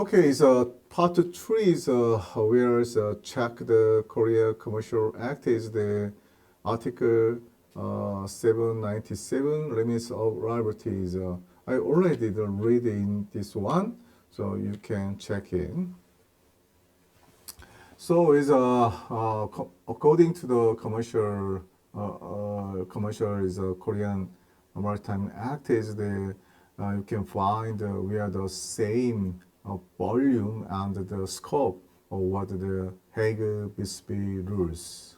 Okay, so part three is where check the Korea Commercial Act is the Article 797 limits of liabilities. I already did read in this one, so you can check in. So is according to the commercial is Korean Maritime Act is the you can find we are the same volume and the scope of what the Hague-Bisbee rules.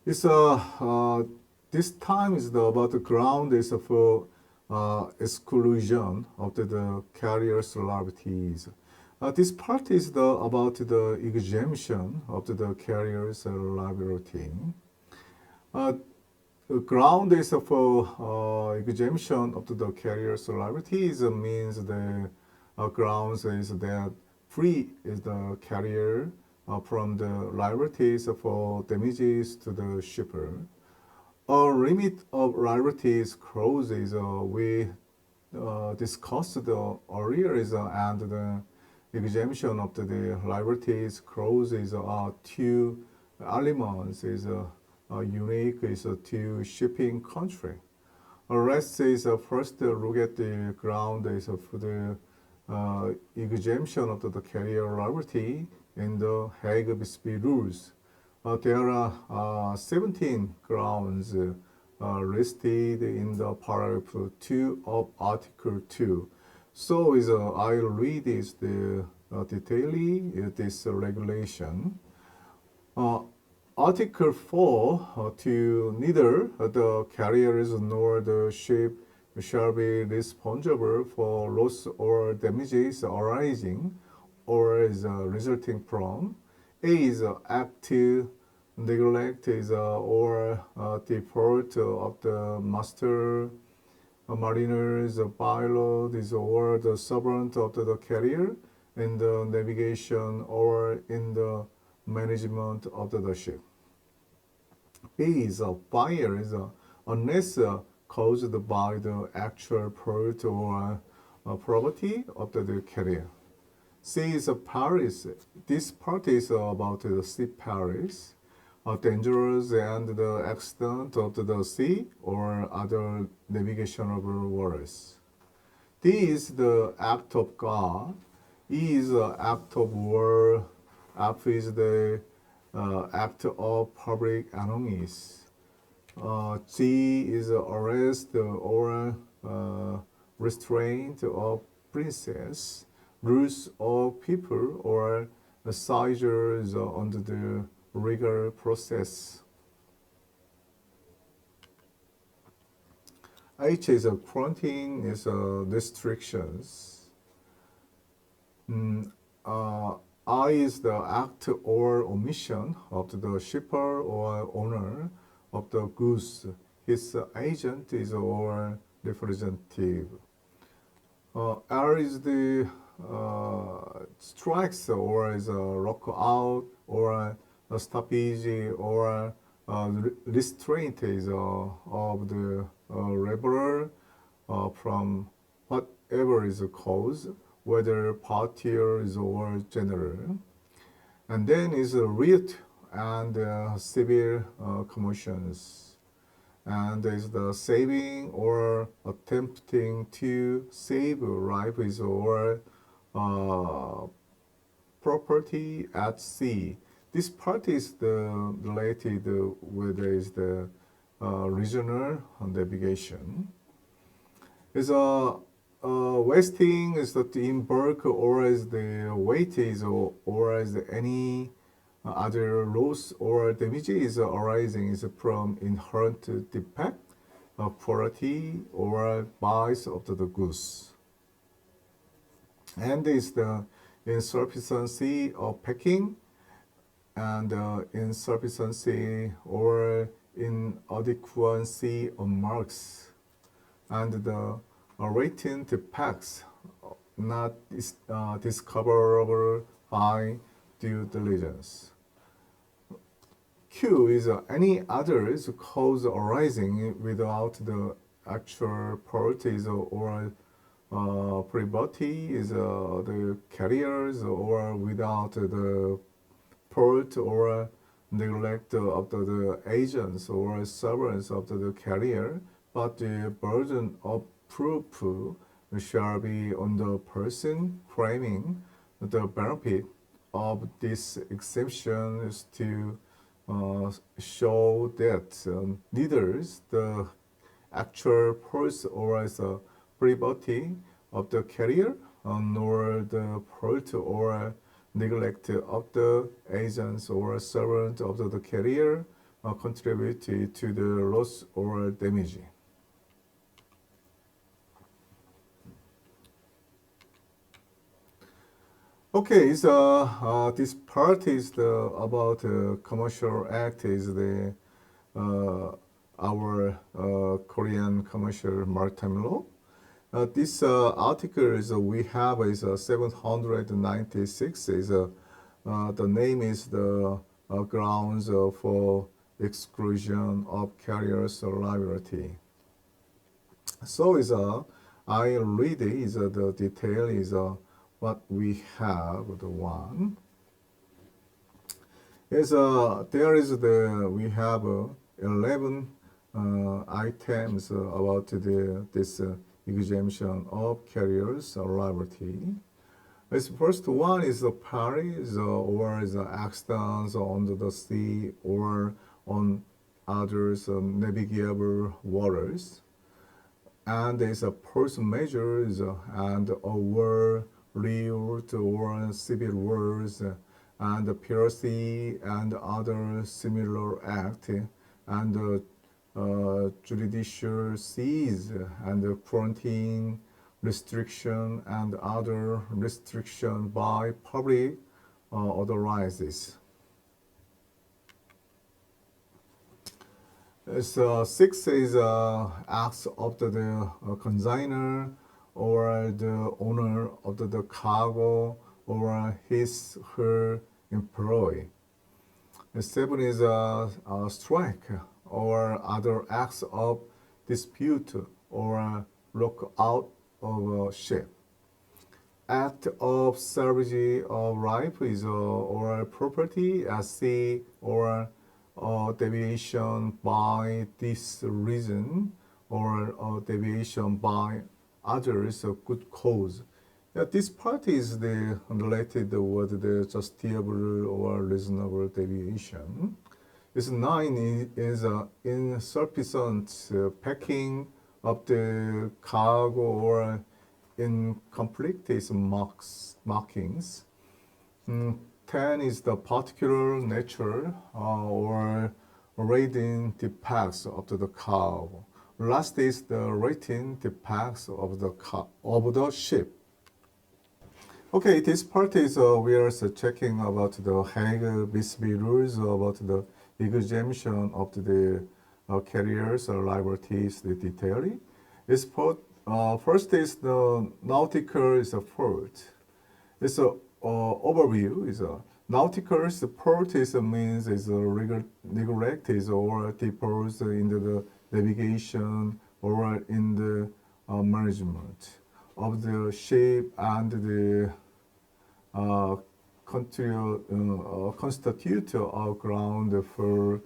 It's this time is about the ground is for exclusion of the carrier's liabilities. This part is about the exemption of the carrier's liability. Uh, the ground is for exemption of the carrier's liabilities means the grounds is that free is the carrier from the liabilities for damages to the shipper. A limit of liabilities clauses we discussed earlier is and the exemption of the liabilities clauses are two elements is unique is to shipping contract. Let's say first look at the ground is for the exemption of the carrier liability in the Hague-Bisbee rules. There are 17 grounds listed in the paragraph 2 of Article 2. So I'll read this detailing this regulation. Article 4 to neither the carriers nor the ship shall be responsible for loss or damages arising or is resulting from A is active neglect is or default of the master mariners pilot is or the servant of the carrier in the navigation or in the management of the ship. B is fire is unless caused by the actual fault or property of the carrier. C is Paris. This part is about the sea Paris, dangerous and the accident of the sea or other navigational waters. D is the act of God. E is the act of war. F is the act of public enemies. G is arrest or restraint of princess, rules of people or seizures under the legal process. H is quarantine is restrictions. I is the act or omission of the shipper or owner of the goods. His agent is or representative. L is the strikes or is a lockout or a stoppage or restraint is of the laborer from whatever is the cause, whether partial is or general. And then is riot and civil commotions. And is the saving or attempting to save life is or property at sea. This part is the related with is the regional navigation. Is wasting is that in bulk or is the weight is or is any other loss or damages arising is from inherent defect, quality or vice of the goods. And is the insufficiency of packing and insufficiency or inadequacy of marks and the latent defects not discoverable by due diligence. Q is any others cause arising without the actual parties or property is the carriers or without the port or neglect of the agents or servants of the carrier, but the burden of proof shall be on the person claiming the benefit of this exemption is to show that neither the actual purse or the property of the carrier nor the fault or neglect of the agents or servant of the carrier contribute to the loss or damage. Okay, so this part is about commercial act is the our Korean commercial maritime law. This article is we have is 796 is the name is the grounds for exclusion of carrier's liability. So is I read is the detail is what we have the one is there is the we have 11 items about this exemption of carriers liability. This first one is the perils or the accidents on the sea or on others navigable waters, and there's a force measures and over real or civil wars and piracy and other similar act and judicial seize and quarantine restriction and other restriction by public authorities. So 6 is acts of the consigner or the owner of the cargo or his her employee. 7 is strike or other acts of dispute or lockout of a ship. Act of salvage of life is or property at sea or deviation by this reason or deviation by others of good cause. Yeah, this part is the related with the justifiable or reasonable deviation. This 9 is insufficient packing of the cargo or incomplete is markings. 10 is the particular nature or rating defects of the cargo. Last is the rating defects of the ship. Okay, this part is we are checking about the Hague-Bisbee rules about the exemption of the carriers liabilities detailing. This part, first is the nautical is a fault. It's a overview is a nautical port is means is a neglect is or defaults in the navigation or in the management of the ship and the constitute a ground for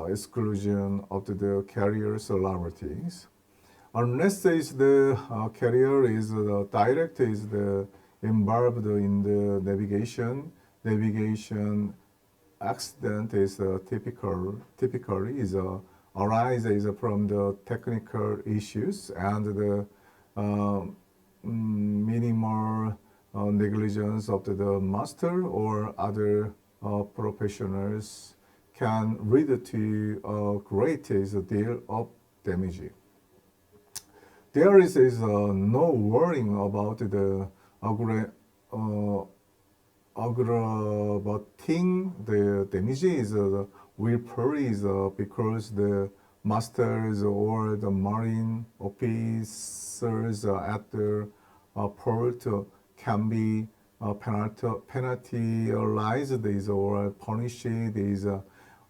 exclusion of the carrier's liabilities. Unless is the carrier is direct is the involved in the navigation accident is typically is arises from the technical issues and the minimal negligence of the master or other professionals can lead to a great deal of damage. There is no worrying about the aggravating the damages will perish because the masters or the marine officers at the port can be penalized or punished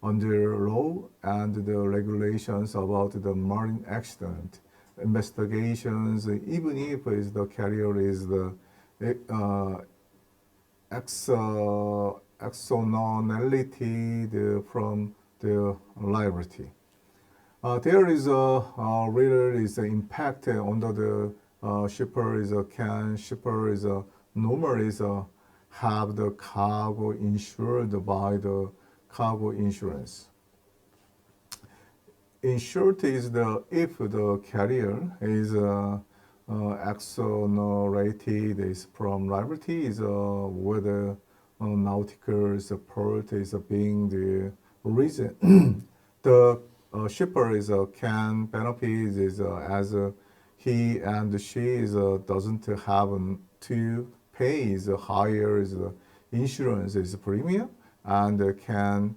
under law and the regulations about the marine accident investigations, even if the carrier is the uh, exonerality from the liability. There is a reader is impact under the shipper is can shipper is normally is have the cargo insured by the cargo insurance. Insured is the if the carrier is exonerated is from liability is whether nautical support is being the reason the shipper is can benefit is as he and she is doesn't have to pay is higher is insurance is premium and can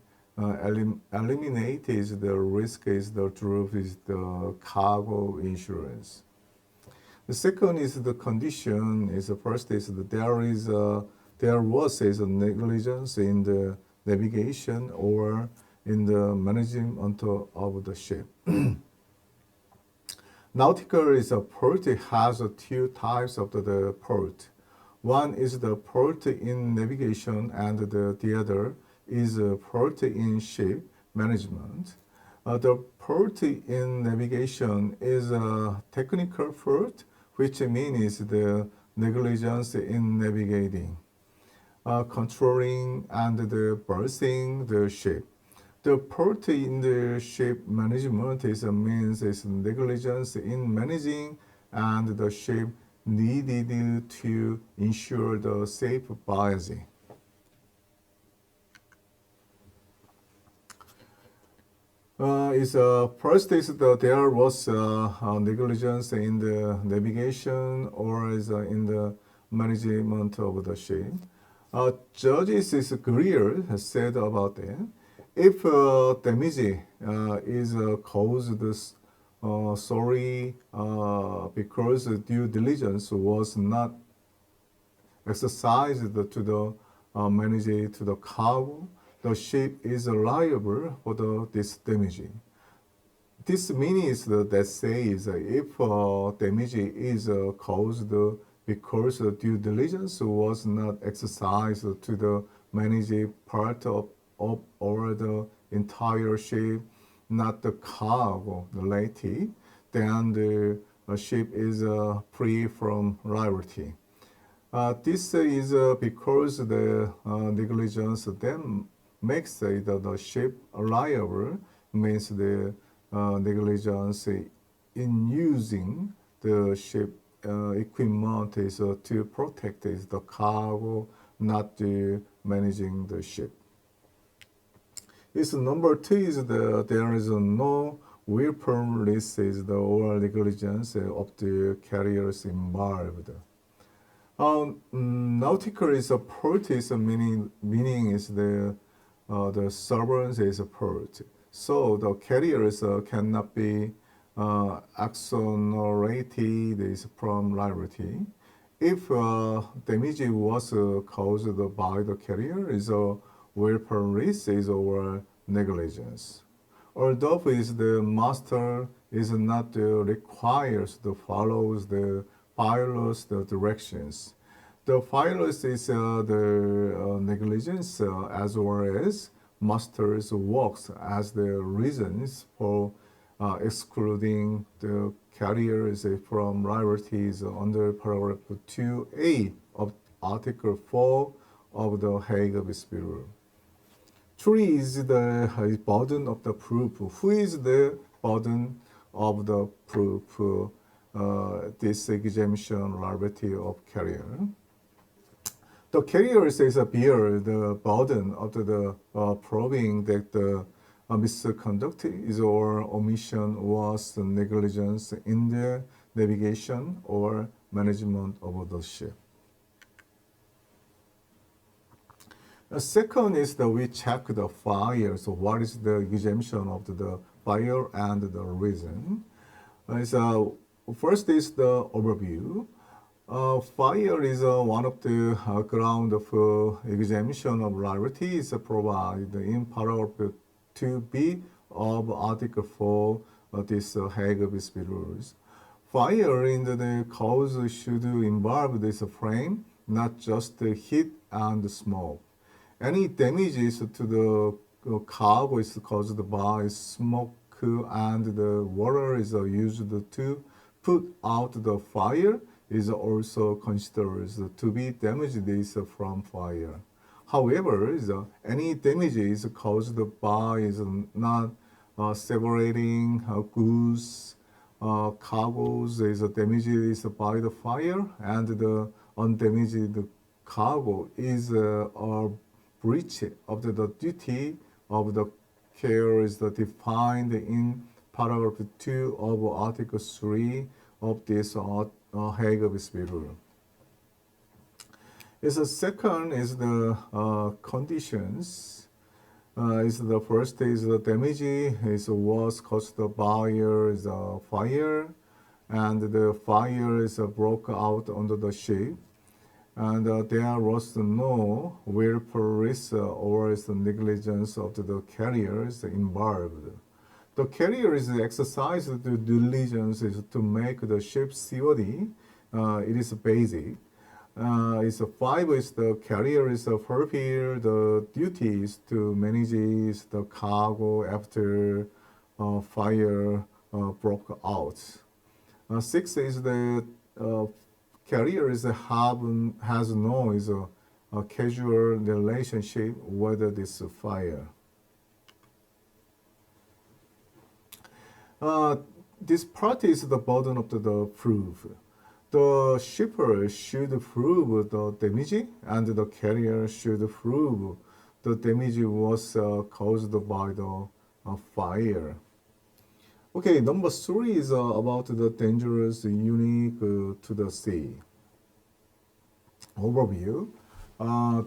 eliminate is the risk is the truth is the cargo insurance. The second is the condition is the first is that there was is a negligence in the navigation or in the management of the ship. Nautical is a port. It has two types of the port. One is the port in navigation, and the other is a port in ship management. The port in navigation is a technical port, which means the negligence in navigating, controlling, and the berthing the ship. The port in the ship management is means is negligence in managing, and the ship needed to ensure the safe voyaging. First is there was negligence in the navigation or is in the management of the ship. Judges is clear said about it. If damage is caused solely because due diligence was not exercised to the manage to the cargo, the ship is liable for this damage. This means that says if damage is caused because due diligence was not exercised to the manage part of or the entire ship, not the cargo related, then the ship is free from liability. This is because the negligence then makes the ship liable, means the negligence in using the ship equipment is to protect the cargo, not to managing the ship. Is number two is there is no willful risk is the or negligence of the carriers involved. Nautical is a port is a meaning is the servants is a port. So the carriers cannot be exonerated is from liability. If damage was caused by the carrier is a willful risk is over negligence. Although is the master is not required to follow the pilot's directions. The pilot is the negligence as well as master's works as the reasons for excluding the carriers from liabilities under paragraph 2A of Article 4 of the Hague Dispute Rule. 3 is the burden of the proof. Who is the burden of the proof? This exemption liability of carrier. The carrier says bear the burden of the proving that the misconduct is or omission was negligence in the navigation or management of the ship. The second is that we check the fire. So what is the exemption of the fire and the reason? First is the overview. Fire is one of the ground of exemption of liability is provided in paragraph to be of Article 4 of this Hague Peace rules. Fire in the cause should involve this frame, not just the heat and smoke. Any damages to the cargo is caused by smoke and the water is used to put out the fire is also considered to be damages from fire. However, any damages caused by is not separating goods, cargoes is damages by the fire, and the undamaged cargo is a breach of the duty of the care is defined in paragraph 2 of Article 3 of this Hague Peace rule. The second is the conditions. Is the first is the damage was caused by fire, and the fire is broke out under the ship, and there was no willful risk or the negligence of the carriers involved. The carrier is exercised the diligence is to make the ship COD. It is basic. Is 5 is the carrier is fulfill the duties to manage the cargo after fire broke out. 6 is the carrier is has no is a casual relationship with this fire. This part is the burden of the proof. The shipper should prove the damage, and the carrier should prove the damage was caused by the fire. Okay, number 3 is about the dangerous unique to the sea. Overview.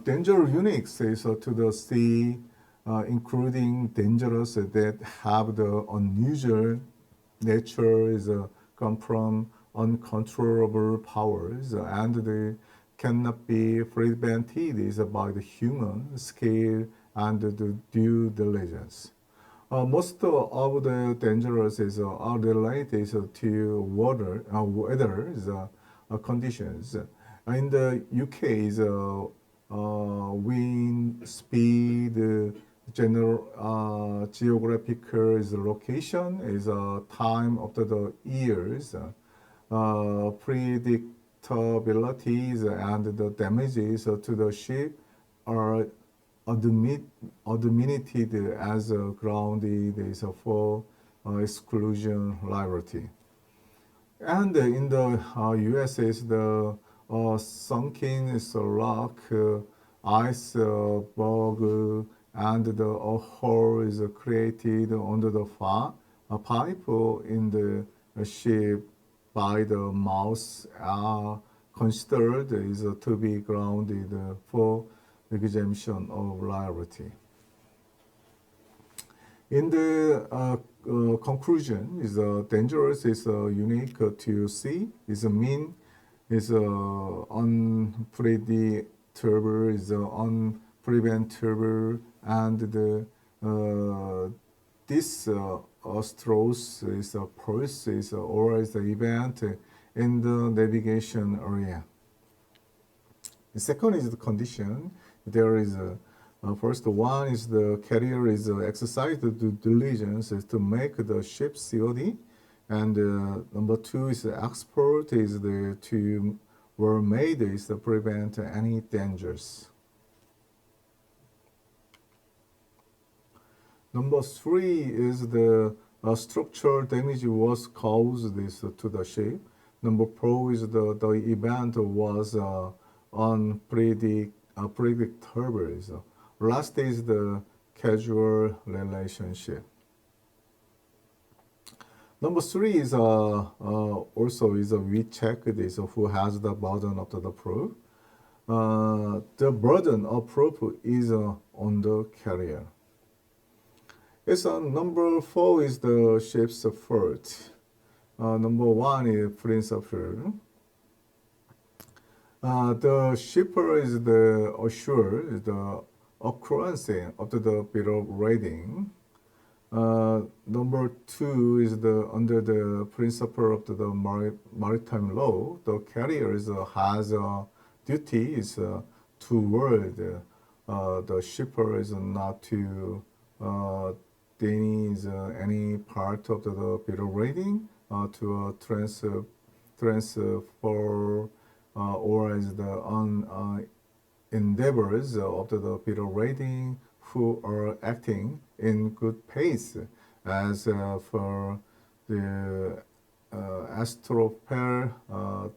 Danger unique is to the sea, including dangerous that have the unusual nature is come from uncontrollable powers and they cannot be prevented is by the human skill and the due diligence. Most of the dangers are related to weather conditions. In the UK, wind speed, general geographical location is time of the years. Predictabilities and the damages to the ship are admitted as grounded for exclusion liability. And in the US is the sunken rock, iceberg, and the hole is created under the pipe in the ship by the mouth are considered is to be grounded for exemption of liability. In the conclusion, is dangerous is unique to sea, is mean, is unpredictable, is unpreventable, and the this throws is a pulse is or is the event in the navigation area. The second is the condition. There is first one is the carrier is exercise the due diligence is to make the ship COD, and number 2 is the export is the to were made is to prevent any dangers. Number 3 is the structural damage was caused this to the ship. Number 4 is the event was unpredictable. Last is the casual relationship. Number 3 is also is we check this who has the burden of the proof. The burden of proof is on the carrier. It's number 4 is the ship's fault. Number 1 is principle. The shipper is the assured the occurrence of the below rating. Number two is the under the principle of the maritime law, the carrier has a duty is toward the shipper is not to damage any part of the bill of lading to transfer or is the on endeavors of the bill of lading who are acting in good pace as for the Astroper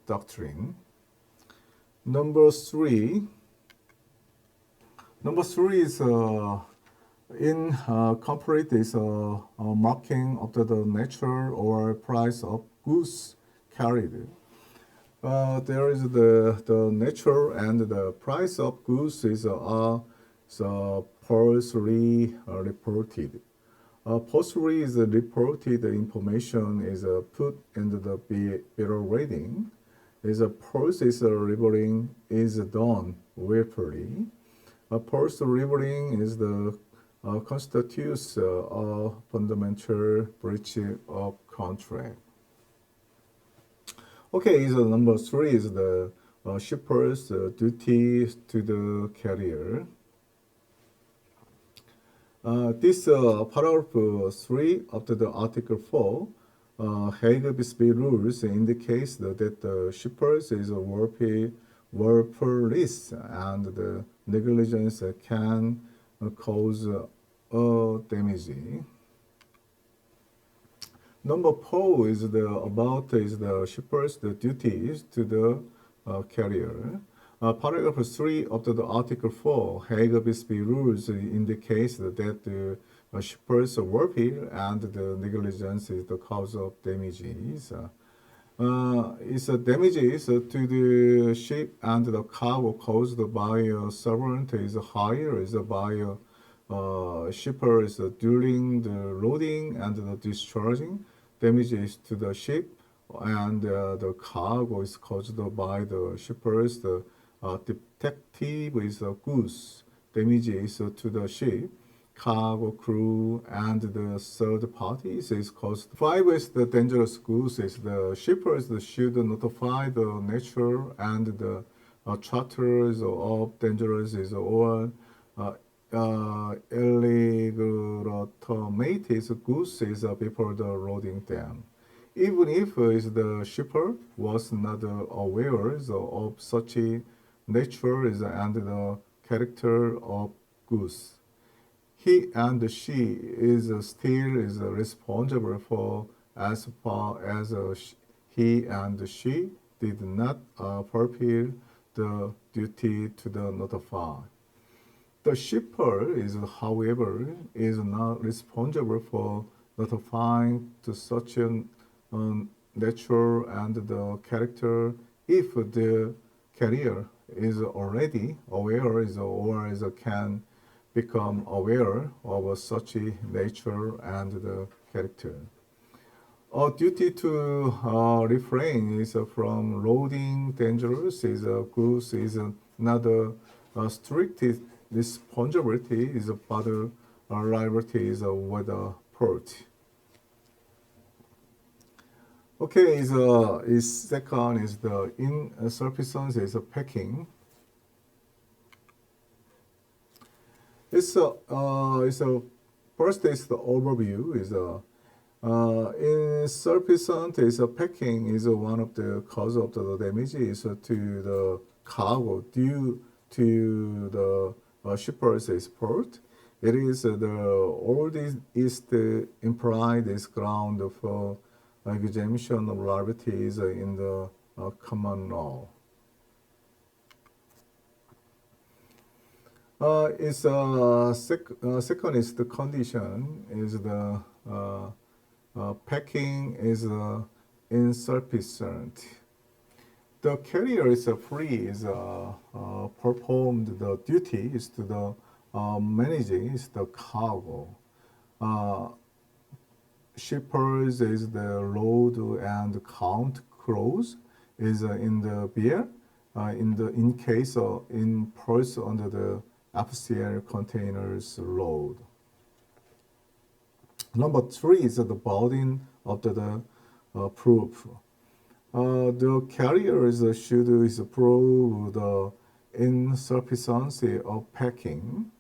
doctrine. Number three. Number three is in corporate is marking of the nature or price of goods carried. There is the nature and the price of goods is falsely reported. Falsely is reported information is put into the bill of lading. Is a process labeling is done willfully. A false labeling is the constitutes a fundamental breach of contract. Okay, so number three is the shipper's duty to the carrier. This paragraph 3 of the Article 4 Hague-Bisbee rules indicates that the shippers is worthless and the negligence can cause damage. Number 4 is the shipper's duties to the carrier. Paragraph 3 of the Article 4 Hague-Bisbee rules indicates that the shippers worthless and the negligence is the cause of damages. It's damages to the ship and the cargo caused by a servant is higher is by shippers during the loading and the discharging. Damages to the ship and the cargo is caused by the shippers. The defective is goods. Damages to the ship, cargo, crew, and the third parties is caused. 5 is the dangerous goods. Is the shippers should notify the nature and the charters of dangerous is or illegitimate goods is before the loading them. Even if the shipper was not aware of such nature and the character of goods, he and she is still responsible for as far as he and she did not fulfill the duty to the notify. The shipper is, however, is not responsible for notifying to such a nature and the character if the carrier is already aware or can become aware of such a nature and the character. A duty to refrain is from loading dangerous goods is not a strict responsibility is but liability is with a port. Okay, is second is the insufficiency is packing. It's a first is the overview is insufficient is packing is one of the cause of the damages to the cargo due to the shipper's port. It is the oldest implied is ground for exemption of liabilities in the common law. Second is the condition is the packing is insufficient. The carrier is free is performed the duty is to the managing is the cargo. Shippers is the load and count crews is in the beer in case in purse under the FCL containers load. Number three is the burden of the proof. The carriers should prove the insufficiency of packing.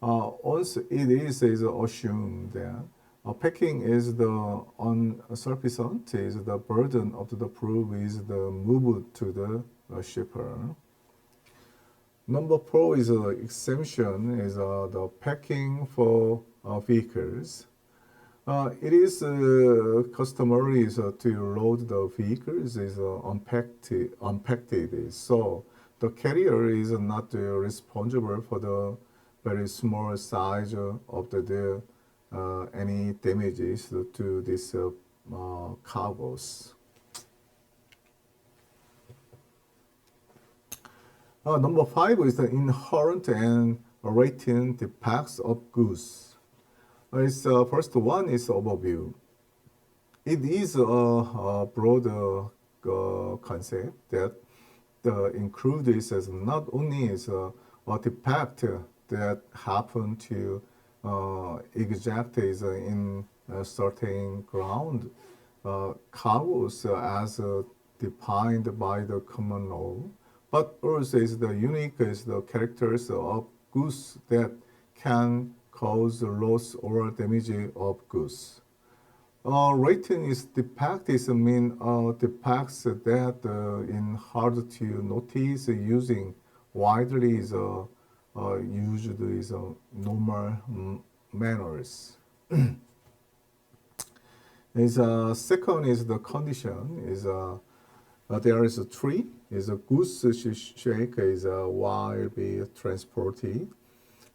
Once it is assumed that packing is the insufficient, is the burden of the proof is the moved to the shipper. Number four is exemption is the packing for vehicles. It is customary to load the vehicles is unpacked. So the carrier is not responsible for the very small size of the any damages to these cargoes. Number five is the inherent and latent defects of goods. First one is overview. It is a broader concept that includes as not only is a defect that happen to exact is in certain ground cargoes as defined by the common law, but also is the unique is the characters of goods that can cause loss or damage of goods. Latent is defect is mean defects that in hard to notice using widely is used is normal manners. Second is the condition is there is a tree is a goods shake is while be transported.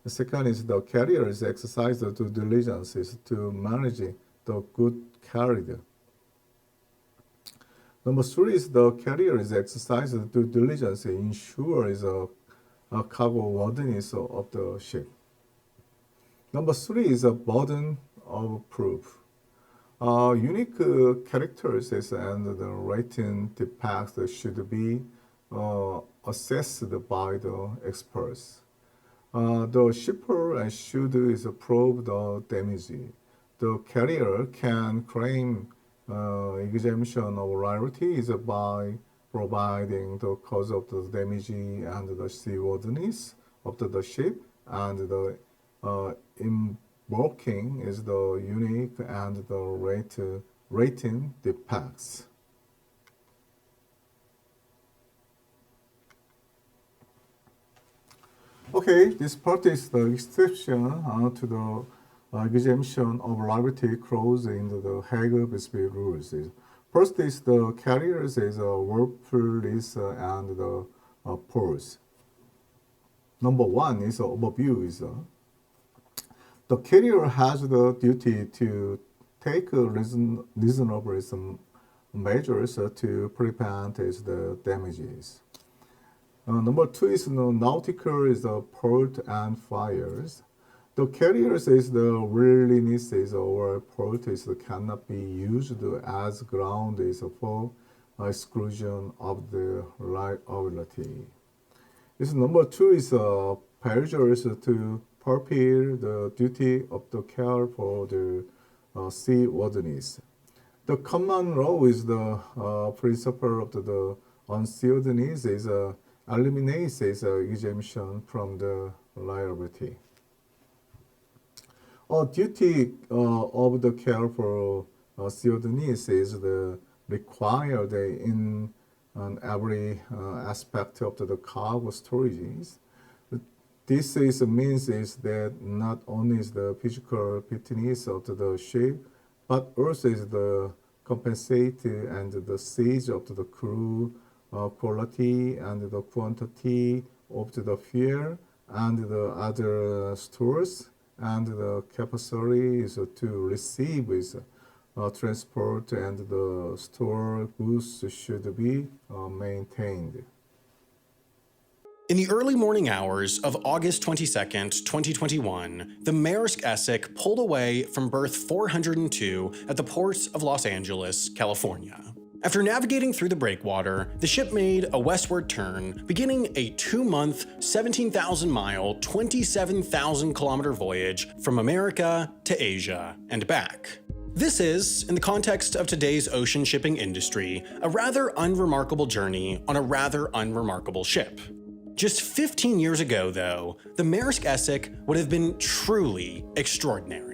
The second is the carrier is exercise the due diligence is to manage the good carried. Number three is the carrier is exercise the due diligence ensure is a cargo worthiness of the ship. Number three is a burden of proof. Unique characters and the latent defects should be assessed by the experts. The shipper should is prove the damage. The carrier can claim exemption of liability is by providing the cause of the damage and the seaworthiness of the ship, and the invoking is the unique and the rating defects. Okay, this part is the exception to the exemption of liability clause in the Hague-Bisbee rules. First is the carriers is workplace and the ports. Number one is overview is the carrier has the duty to take reasonable measures to prevent the damages. Number two is nautical is the port and fires. The carriers is the willingness is or port is cannot be used as ground is for exclusion of the liability. This number two is measures to fulfill the duty of the care for the seaworthiness. The common law is the principle of the unseaworthiness is eliminates exemption from the liability. Duty of the care for seaworthiness is the required in every aspect of the cargo storages. This means that not only is the physical fitness of the ship, but also is the compensate and the size of the crew, quality and the quantity of the fuel and the other stores, and the capacity is to receive is transport and the store goods should be maintained. In the early morning hours of August 22nd, 2021, the Maersk Essek pulled away from berth 402 at the port of Los Angeles, California. After navigating through the breakwater, the ship made a westward turn, beginning a 2-month, 17,000-mile, 27,000-kilometer voyage from America to Asia and back. This is, in the context of today's ocean shipping industry, a rather unremarkable journey on a rather unremarkable ship. Just 15 years ago, though, the Maersk Essex would have been truly extraordinary.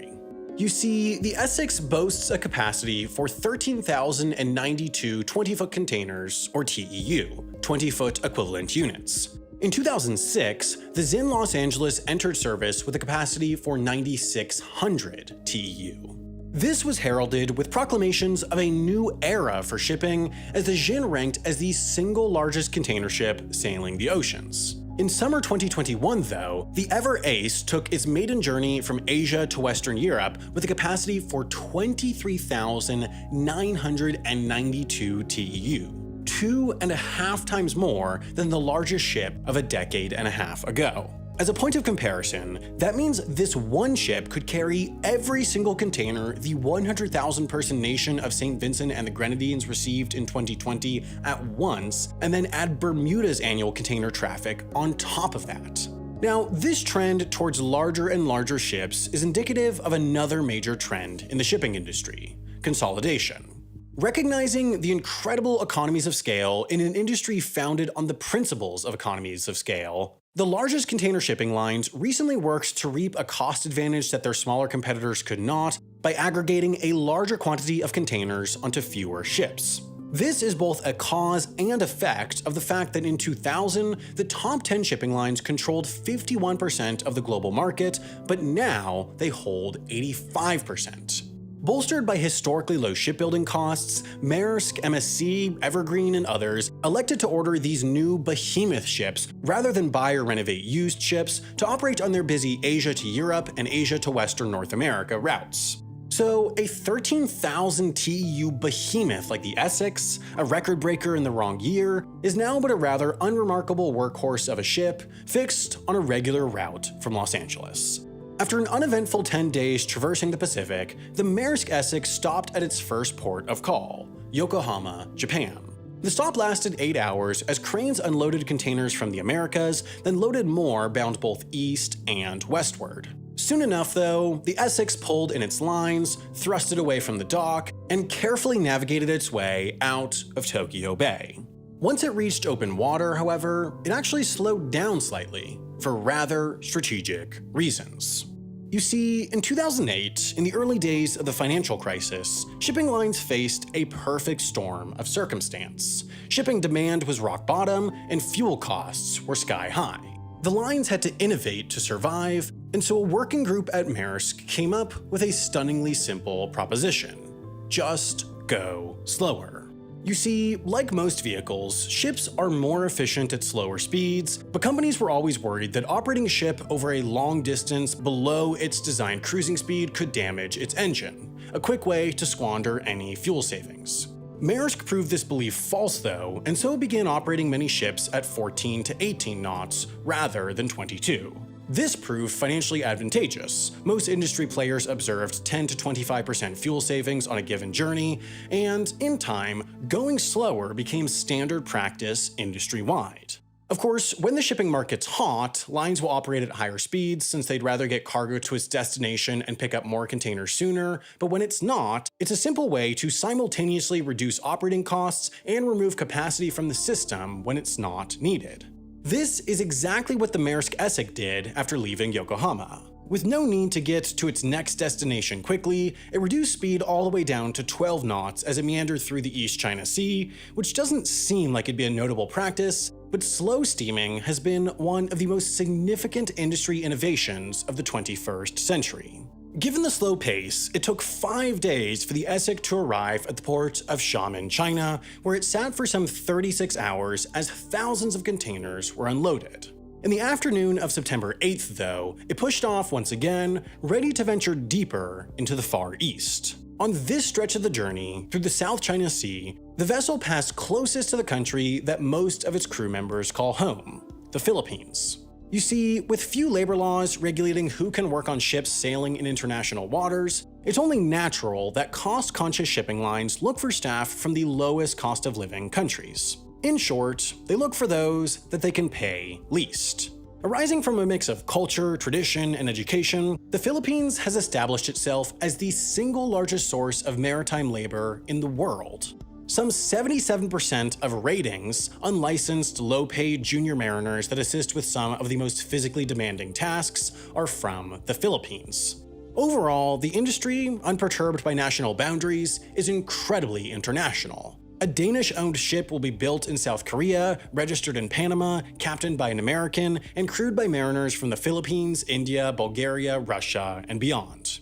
You see, the Essex boasts a capacity for 13,092 20-foot containers, or TEU, 20-foot equivalent units. In 2006, the Zin Los Angeles entered service with a capacity for 9,600 TEU. This was heralded with proclamations of a new era for shipping, as the Zin ranked as the single largest container ship sailing the oceans. In summer 2021, though, the Ever Ace took its maiden journey from Asia to Western Europe with a capacity for 23,992 TEU, 2.5 times more than the largest ship of a decade and a half ago. As a point of comparison, that means this one ship could carry every single container the 100,000-person nation of St. Vincent and the Grenadines received in 2020 at once, and then add Bermuda's annual container traffic on top of that. Now, this trend towards larger and larger ships is indicative of another major trend in the shipping industry: consolidation. Recognizing the incredible economies of scale in an industry founded on the principles of economies of scale, the largest container shipping lines recently worked to reap a cost advantage that their smaller competitors could not by aggregating a larger quantity of containers onto fewer ships. This is both a cause and effect of the fact that in 2000, the top 10 shipping lines controlled 51% of the global market, but now they hold 85%. Bolstered by historically low shipbuilding costs, Maersk, MSC, Evergreen, and others elected to order these new behemoth ships rather than buy or renovate used ships to operate on their busy Asia to Europe and Asia to Western North America routes. So a 13,000 TEU behemoth like the Essex, a record breaker in the wrong year, is now but a rather unremarkable workhorse of a ship fixed on a regular route from Los Angeles. After an uneventful 10 days traversing the Pacific, the Maersk Essex stopped at its first port of call, Yokohama, Japan. The stop lasted 8 hours as cranes unloaded containers from the Americas, then loaded more bound both east and westward. Soon enough, though, the Essex pulled in its lines, thrusted away from the dock, and carefully navigated its way out of Tokyo Bay. Once it reached open water, however, it actually slowed down slightly, for rather strategic reasons. You see, in 2008, in the early days of the financial crisis, shipping lines faced a perfect storm of circumstance. Shipping demand was rock bottom, and fuel costs were sky high. The lines had to innovate to survive, and so a working group at Maersk came up with a stunningly simple proposition: just go slower. You see, like most vehicles, ships are more efficient at slower speeds, but companies were always worried that operating a ship over a long distance below its designed cruising speed could damage its engine, a quick way to squander any fuel savings. Maersk proved this belief false, though, and so began operating many ships at 14 to 18 knots rather than 22. This proved financially advantageous. Most industry players observed 10 to 25% fuel savings on a given journey, and in time, going slower became standard practice industry-wide. Of course, when the shipping market's hot, lines will operate at higher speeds since they'd rather get cargo to its destination and pick up more containers sooner, but when it's not, it's a simple way to simultaneously reduce operating costs and remove capacity from the system when it's not needed. This is exactly what the Maersk Essex did after leaving Yokohama. With no need to get to its next destination quickly, it reduced speed all the way down to 12 knots as it meandered through the East China Sea, which doesn't seem like it'd be a notable practice, but slow steaming has been one of the most significant industry innovations of the 21st century. Given the slow pace, it took 5 days for the Essex to arrive at the port of Xiamen, China, where it sat for some 36 hours as thousands of containers were unloaded. In the afternoon of September 8th, though, it pushed off once again, ready to venture deeper into the Far East. On this stretch of the journey, through the South China Sea, the vessel passed closest to the country that most of its crew members call home, the Philippines. You see, with few labor laws regulating who can work on ships sailing in international waters, It's only natural that cost-conscious shipping lines look for staff from the lowest cost of living countries. In short, they look for those that they can pay least. Arising from a mix of culture, tradition, and education, the Philippines has established itself as the single largest source of maritime labor in the world. Some 77% of ratings, unlicensed, low-paid junior mariners that assist with some of the most physically demanding tasks, are from the Philippines. Overall, the industry, unperturbed by national boundaries, is incredibly international. A Danish-owned ship will be built in South Korea, registered in Panama, captained by an American, and crewed by mariners from the Philippines, India, Bulgaria, Russia, and beyond.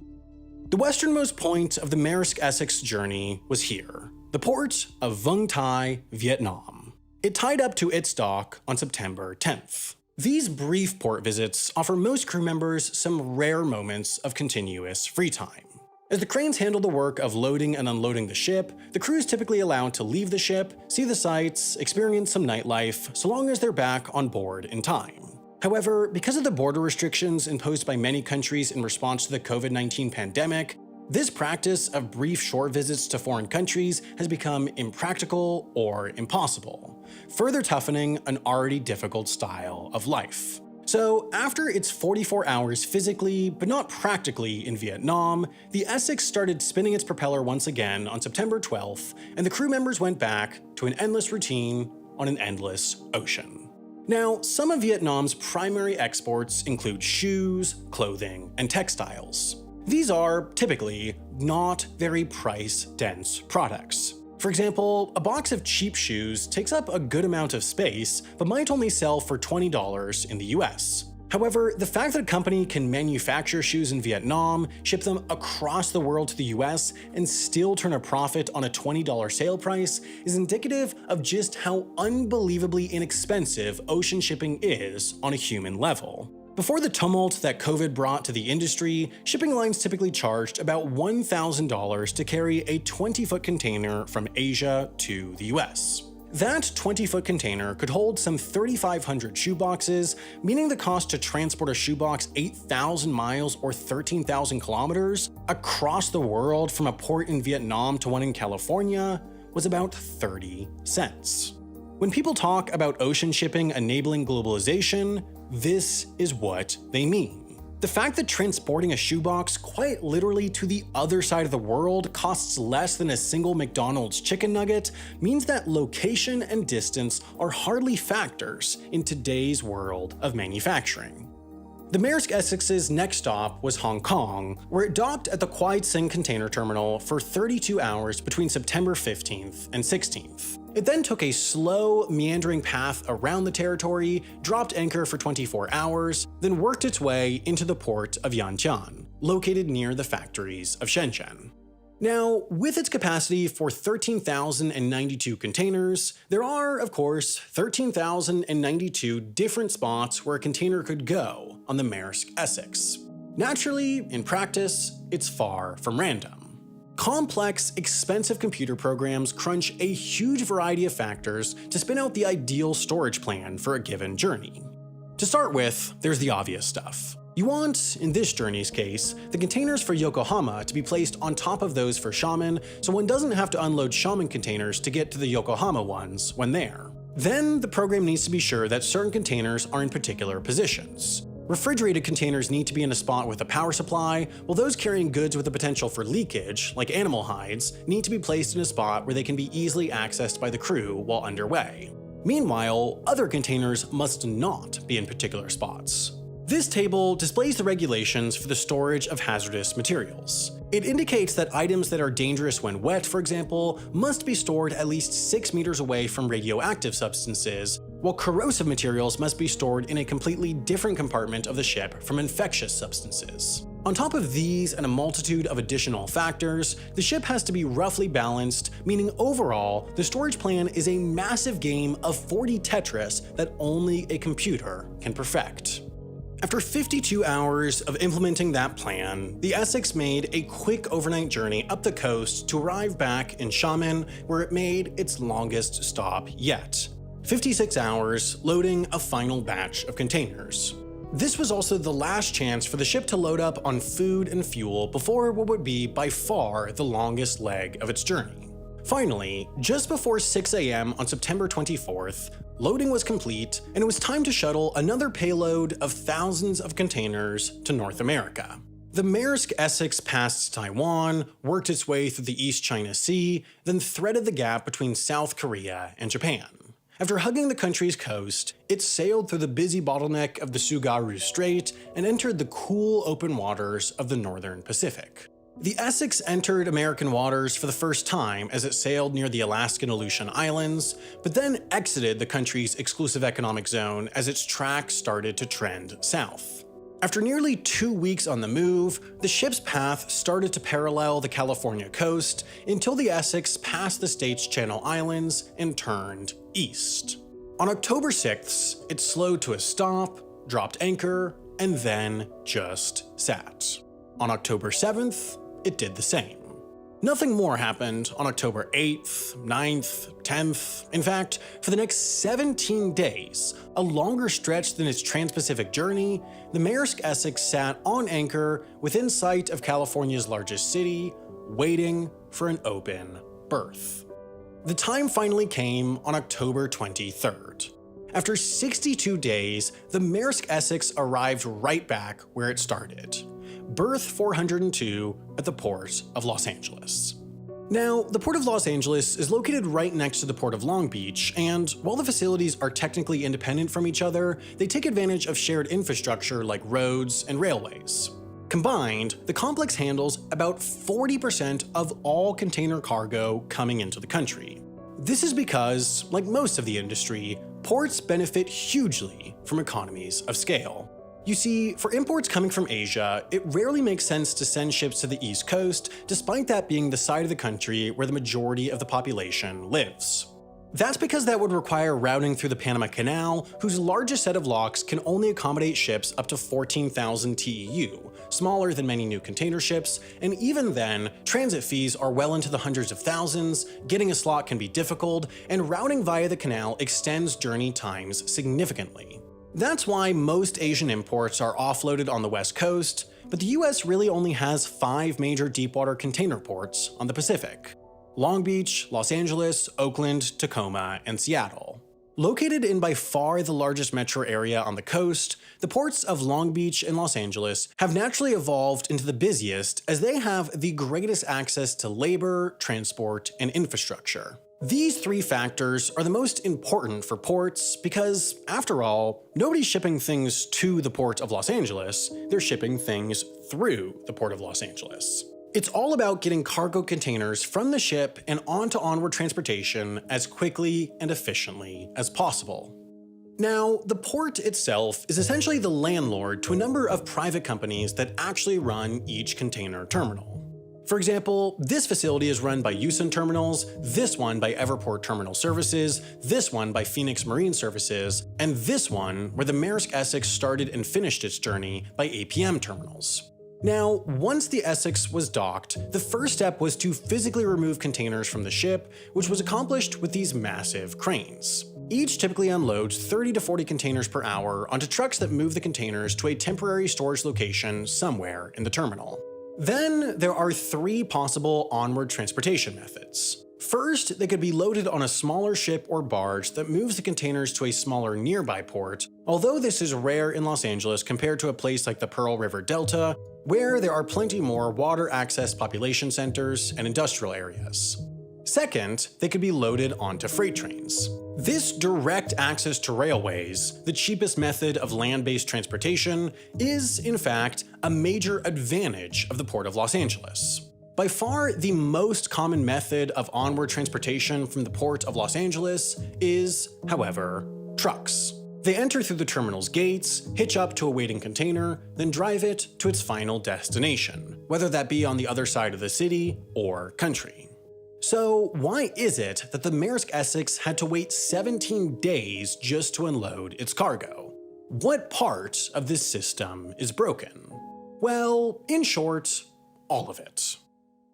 The westernmost point of the Maersk Essex journey was here, the port of Vung Tau, Vietnam. It tied up to its dock on September 10th. These brief port visits offer most crew members some rare moments of continuous free time. As the cranes handle the work of loading and unloading the ship, the crew is typically allowed to leave the ship, see the sights, experience some nightlife, so long as they're back on board in time. However, because of the border restrictions imposed by many countries in response to the COVID-19 pandemic, this practice of brief short visits to foreign countries has become impractical or impossible, further toughening an already difficult style of life. So, after its 44 hours physically, but not practically in Vietnam, the Essex started spinning its propeller once again on September 12th, and the crew members went back to an endless routine on an endless ocean. Now, some of Vietnam's primary exports include shoes, clothing, and textiles. These are, typically, not very price-dense products. For example, a box of cheap shoes takes up a good amount of space, but might only sell for $20 in the US. However, the fact that a company can manufacture shoes in Vietnam, ship them across the world to the US, and still turn a profit on a $20 sale price is indicative of just how unbelievably inexpensive ocean shipping is on a human level. Before the tumult that COVID brought to the industry, shipping lines typically charged about $1,000 to carry a 20-foot container from Asia to the US. That 20-foot container could hold some 3,500 shoeboxes, meaning the cost to transport a shoebox 8,000 miles or 13,000 kilometers across the world from a port in Vietnam to one in California was about 30 cents. When people talk about ocean shipping enabling globalization, this is what they mean. The fact that transporting a shoebox quite literally to the other side of the world costs less than a single McDonald's chicken nugget means that location and distance are hardly factors in today's world of manufacturing. The Maersk Essex's next stop was Hong Kong, where it docked at the Kwai Tsing Container Terminal for 32 hours between September 15th and 16th. It then took a slow, meandering path around the territory, dropped anchor for 24 hours, then worked its way into the port of Yantian, located near the factories of Shenzhen. Now, with its capacity for 13,092 containers, there are, of course, 13,092 different spots where a container could go on the Maersk Essex. Naturally, in practice, it's far from random. Complex, expensive computer programs crunch a huge variety of factors to spin out the ideal storage plan for a given journey. To start with, there's the obvious stuff. You want, in this journey's case, the containers for Yokohama to be placed on top of those for Xiamen, so one doesn't have to unload Xiamen containers to get to the Yokohama ones when there. Then, the program needs to be sure that certain containers are in particular positions. Refrigerated containers need to be in a spot with a power supply, while those carrying goods with the potential for leakage, like animal hides, need to be placed in a spot where they can be easily accessed by the crew while underway. Meanwhile, other containers must not be in particular spots. This table displays the regulations for the storage of hazardous materials. It indicates that items that are dangerous when wet, for example, must be stored at least 6 meters away from radioactive substances, while corrosive materials must be stored in a completely different compartment of the ship from infectious substances. On top of these and a multitude of additional factors, the ship has to be roughly balanced, meaning overall, the storage plan is a massive game of 40 Tetris that only a computer can perfect. After 52 hours of implementing that plan, the Essex made a quick overnight journey up the coast to arrive back in Xiamen, where it made its longest stop yet. 56 hours loading a final batch of containers. This was also the last chance for the ship to load up on food and fuel before what would be by far the longest leg of its journey. Finally, just before 6 a.m. on September 24th, loading was complete and it was time to shuttle another payload of thousands of containers to North America. The Maersk Essex passed Taiwan, worked its way through the East China Sea, then threaded the gap between South Korea and Japan. After hugging the country's coast, it sailed through the busy bottleneck of the Tsugaru Strait and entered the cool open waters of the northern Pacific. The Essex entered American waters for the first time as it sailed near the Alaskan Aleutian Islands, but then exited the country's exclusive economic zone as its track started to trend south. After nearly 2 weeks on the move, the ship's path started to parallel the California coast until the Essex passed the state's Channel Islands and turned east. On October 6th, it slowed to a stop, dropped anchor, and then just sat. On October 7th, it did the same. Nothing more happened on October 8th, 9th, 10th. In fact, for the next 17 days, a longer stretch than its trans-Pacific journey, the Maersk Essex sat on anchor within sight of California's largest city, waiting for an open berth. The time finally came on October 23rd. After 62 days, the Maersk Essex arrived right back where it started. Berth 402 at the Port of Los Angeles. Now, the Port of Los Angeles is located right next to the Port of Long Beach, and while the facilities are technically independent from each other, they take advantage of shared infrastructure like roads and railways. Combined, the complex handles about 40% of all container cargo coming into the country. This is because, like most of the industry, ports benefit hugely from economies of scale. You see, for imports coming from Asia, it rarely makes sense to send ships to the East Coast, despite that being the side of the country where the majority of the population lives. That's because that would require routing through the Panama Canal, whose largest set of locks can only accommodate ships up to 14,000 TEU, smaller than many new container ships, and even then, transit fees are well into the hundreds of thousands, getting a slot can be difficult, and routing via the canal extends journey times significantly. That's why most Asian imports are offloaded on the West Coast, but the US really only has 5 major deepwater container ports on the Pacific: Long Beach, Los Angeles, Oakland, Tacoma, and Seattle. Located in by far the largest metro area on the coast, the ports of Long Beach and Los Angeles have naturally evolved into the busiest as they have the greatest access to labor, transport, and infrastructure. These 3 factors are the most important for ports because, after all, nobody's shipping things to the Port of Los Angeles, they're shipping things through the Port of Los Angeles. It's all about getting cargo containers from the ship and onto onward transportation as quickly and efficiently as possible. Now, the port itself is essentially the landlord to a number of private companies that actually run each container terminal. For example, this facility is run by Houston Terminals, this one by Everport Terminal Services, this one by Phoenix Marine Services, and this one, where the Maersk Essex started and finished its journey, by APM Terminals. Now, once the Essex was docked, the first step was to physically remove containers from the ship, which was accomplished with these massive cranes. Each typically unloads 30 to 40 containers per hour onto trucks that move the containers to a temporary storage location somewhere in the terminal. Then there are 3 possible onward transportation methods. First, they could be loaded on a smaller ship or barge that moves the containers to a smaller nearby port, although this is rare in Los Angeles compared to a place like the Pearl River Delta, where there are plenty more water-access population centers and industrial areas. Second, they could be loaded onto freight trains. This direct access to railways, the cheapest method of land-based transportation, is, in fact, a major advantage of the Port of Los Angeles. By far, the most common method of onward transportation from the Port of Los Angeles is, however, trucks. They enter through the terminal's gates, hitch up to a waiting container, then drive it to its final destination, whether that be on the other side of the city or country. So why is it that the Maersk Essex had to wait 17 days just to unload its cargo? What part of this system is broken? Well, in short, all of it.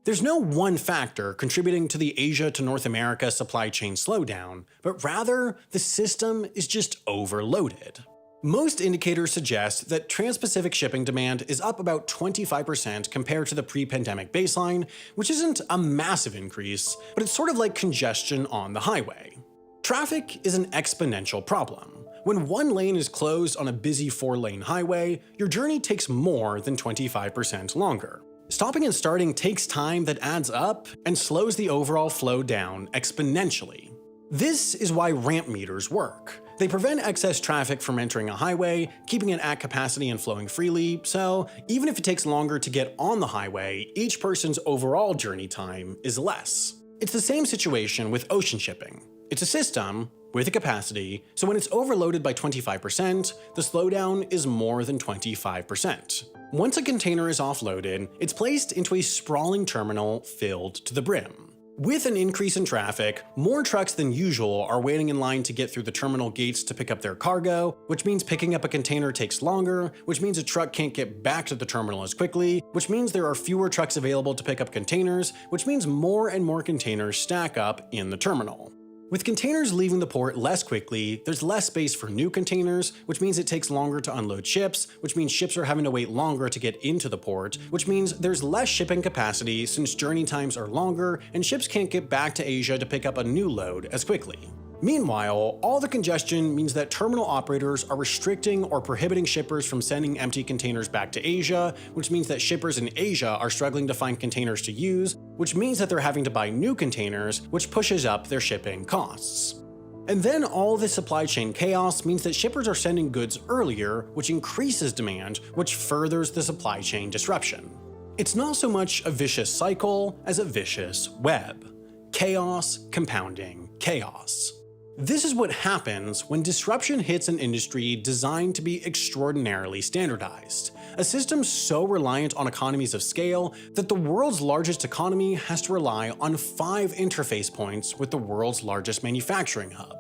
There's no one factor contributing to the Asia to North America supply chain slowdown, but rather the system is just overloaded. Most indicators suggest that trans-Pacific shipping demand is up about 25% compared to the pre-pandemic baseline, which isn't a massive increase, but it's sort of like congestion on the highway. Traffic is an exponential problem. When one lane is closed on a busy 4-lane highway, your journey takes more than 25% longer. Stopping and starting takes time that adds up and slows the overall flow down exponentially. This is why ramp meters work. They prevent excess traffic from entering a highway, keeping it at capacity and flowing freely, so even if it takes longer to get on the highway, each person's overall journey time is less. It's the same situation with ocean shipping. It's a system with a capacity, so when it's overloaded by 25%, the slowdown is more than 25%. Once a container is offloaded, it's placed into a sprawling terminal filled to the brim. With an increase in traffic, more trucks than usual are waiting in line to get through the terminal gates to pick up their cargo, which means picking up a container takes longer, which means a truck can't get back to the terminal as quickly, which means there are fewer trucks available to pick up containers, which means more and more containers stack up in the terminal. With containers leaving the port less quickly, there's less space for new containers, which means it takes longer to unload ships, which means ships are having to wait longer to get into the port, which means there's less shipping capacity since journey times are longer and ships can't get back to Asia to pick up a new load as quickly. Meanwhile, all the congestion means that terminal operators are restricting or prohibiting shippers from sending empty containers back to Asia, which means that shippers in Asia are struggling to find containers to use, which means that they're having to buy new containers, which pushes up their shipping costs. And then all this supply chain chaos means that shippers are sending goods earlier, which increases demand, which furthers the supply chain disruption. It's not so much a vicious cycle as a vicious web. Chaos compounding chaos. This is what happens when disruption hits an industry designed to be extraordinarily standardized. A system so reliant on economies of scale that the world's largest economy has to rely on 5 interface points with the world's largest manufacturing hub.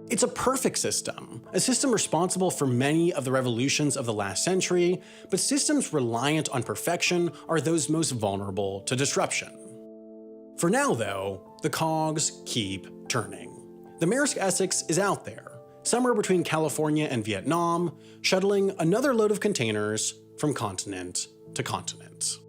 It's a perfect system, a system responsible for many of the revolutions of the last century, but systems reliant on perfection are those most vulnerable to disruption. For now, though, the cogs keep turning. The Maersk Essex is out there, somewhere between California and Vietnam, shuttling another load of containers from continent to continent.